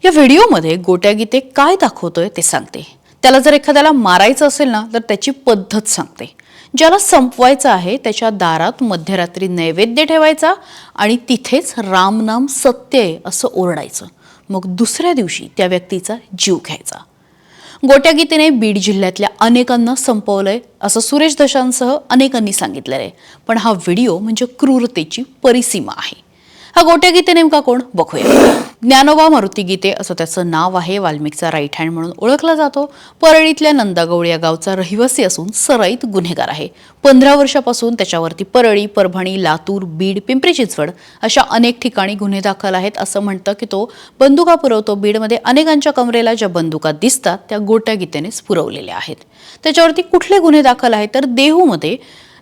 या व्हिडिओमध्ये गोट्या गीते काय दाखवतोय ते सांगते. त्याला जर एखाद्याला मारायचं असेल ना तर त्याची पद्धत सांगते. ज्याला संपवायचं आहे त्याच्या दारात मध्यरात्री नैवेद्य ठेवायचा आणि तिथेच रामनाम सत्य आहे असं ओरडायचं. मग दुसऱ्या दिवशी त्या व्यक्तीचा जीव घ्यायचा. गोट्या गीतेने बीड जिल्ह्यातल्या अनेकांना संपवलंय असं सुरेश दशांसह अनेकांनी सांगितलेलं आहे. पण हा व्हिडिओ म्हणजे क्रूरतेची परिसीमा आहे. हा गोट्या गीते नेमका कोण बघूया. ज्ञानोबा मारुती गीते असं त्याचं नाव आहे. वाल्मिकचा राईट हँड म्हणून ओळखला जातो. परळीतल्या नंदागौळ या गावचा रहिवासी असून सराईत गुन्हेगार आहे. 15 वर्षापासून त्याच्यावरती परळी, परभणी, लातूर, बीड, पिंपरी चिंचवड अशा अनेक ठिकाणी गुन्हे दाखल आहेत. असं म्हणतं की तो बंदुका पुरवतो. बीडमध्ये अनेकांच्या कमरेला ज्या बंदुका दिसतात त्या गोट्या गीतेनेच पुरवलेल्या आहेत. त्याच्यावरती कुठले गुन्हे दाखल आहेत तर देहूमध्ये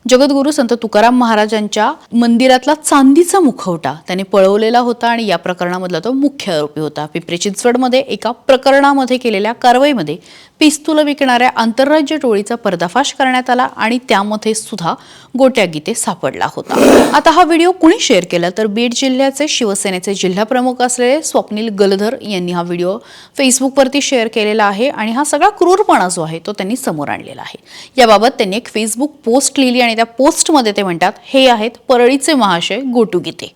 जगद्गुरू संत तुकाराम महाराजांच्या मंदिरातला चांदीचा मुखवटा त्याने पळवलेला होता आणि या प्रकरणामधला तो मुख्य आरोपी होता. पिंपरी चिंचवडमध्ये एका प्रकरणामध्ये केलेल्या कारवाईमध्ये पिस्तूल विकणाऱ्या आंतरराज्य टोळीचा पर्दाफाश करण्यात आला आणि त्यामध्ये सुद्धा गोट्या गीते सापडला होता. आता हा व्हिडिओ कुणी शेअर केला तर बीड जिल्ह्याचे शिवसेनेचे जिल्हा प्रमुख असलेले स्वप्नील गलधर यांनी हा व्हिडिओ फेसबुकवरती शेअर केलेला आहे आणि हा सगळा क्रूरपणा जो आहे तो त्यांनी समोर आणलेला आहे. याबाबत त्यांनी एक फेसबुक पोस्ट लिहिली आणि त्या पोस्टमध्ये ते म्हणतात, हे आहेत परळीचे महाशय गोटू गीते.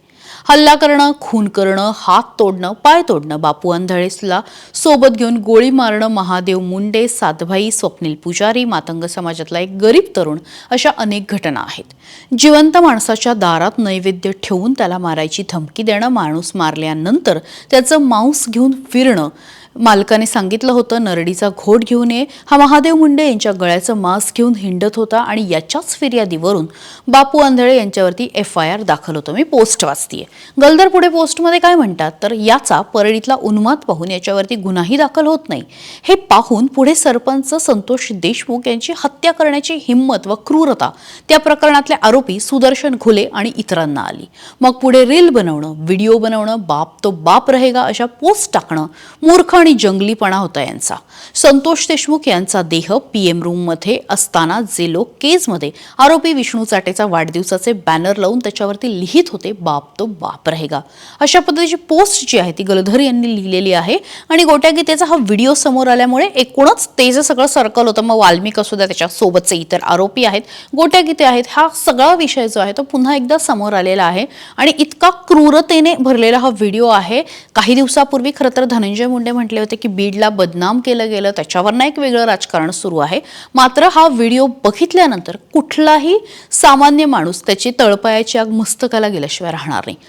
हल्ला करणं, खून करणं, हात तोडणं, पाय तोडणं, बापू अंधळेसला सोबत घेऊन गोळी मारणं, महादेव मुंडे, सातभाई, स्वप्नील पुजारी, मातंग समाजातला एक गरीब तरुण अशा अनेक घटना आहेत. जिवंत माणसाच्या दारात नैवेद्य ठेवून त्याला मारायची धमकी देणं, माणूस मारल्यानंतर त्याचं मांस घेऊन फिरणं. मालकाने सांगितलं होतं नरडीचा घोट घेऊन ये. हा महादेव मुंडे यांच्या गळ्याचं मांस घेऊन हिंडत होता आणि याच्याच फिर्यादीवरून बापू आंधळे यांच्यावरती FIR दाखल होतं. मी पोस्ट वाचतीये. गलदर पुढे पोस्टमध्ये काय म्हणतात तर याचा परळीतला उन्माद पाहून याच्यावरती गुन्हाही दाखल होत नाही. हे पाहून पुढे सरपंच संतोष देशमुख यांची हत्या करण्याची हिंमत व क्रूरता त्या प्रकरणातले आरोपी सुदर्शन घुले आणि इतरांना आली. मग पुढे रील बनवणं, व्हिडिओ बनवणं, बाप तो बाप रहेगा अशा पोस्ट टाकणं मूर्ख आणि जंगलीपणा होता यांचा. संतोष देशमुख यांचा देह PM रूममध्ये असताना जे लोक केजमध्ये आरोपी विष्णू चाटेचा वाढदिवसाचे बॅनर लावून त्याच्यावरती लिहित होते बाप तो बाप रहेगा अशा पद्धतीची पोस्ट जी आहे ती गलधर यांनी लिहिलेली आहे. आणि गोट्या गीतेचा हा व्हिडिओ समोर आल्यामुळे एकूणच ते जे सगळं सर्कल होतं, मग वाल्मिक असू द्या, त्याच्या सोबतचे इतर आरोपी आहेत, गोट्या गीते आहेत, हा सगळा विषय जो आहे तो पुन्हा एकदा समोर आलेला आहे. आणि इतका क्रूरतेने भरलेला हा व्हिडिओ आहे. काही दिवसापूर्वी खरं तर धनंजय मुंडे म्हटले होते की बीडला बदनाम केलं गेलं, त्याच्यावर ना एक वेगळं राजकारण सुरू आहे. मात्र हा व्हिडिओ बघितल्यानंतर कुठलाही सामान्य माणूस त्याची तळपायाची आग मस्तकाला गेल्याशिवाय राहणार नाही.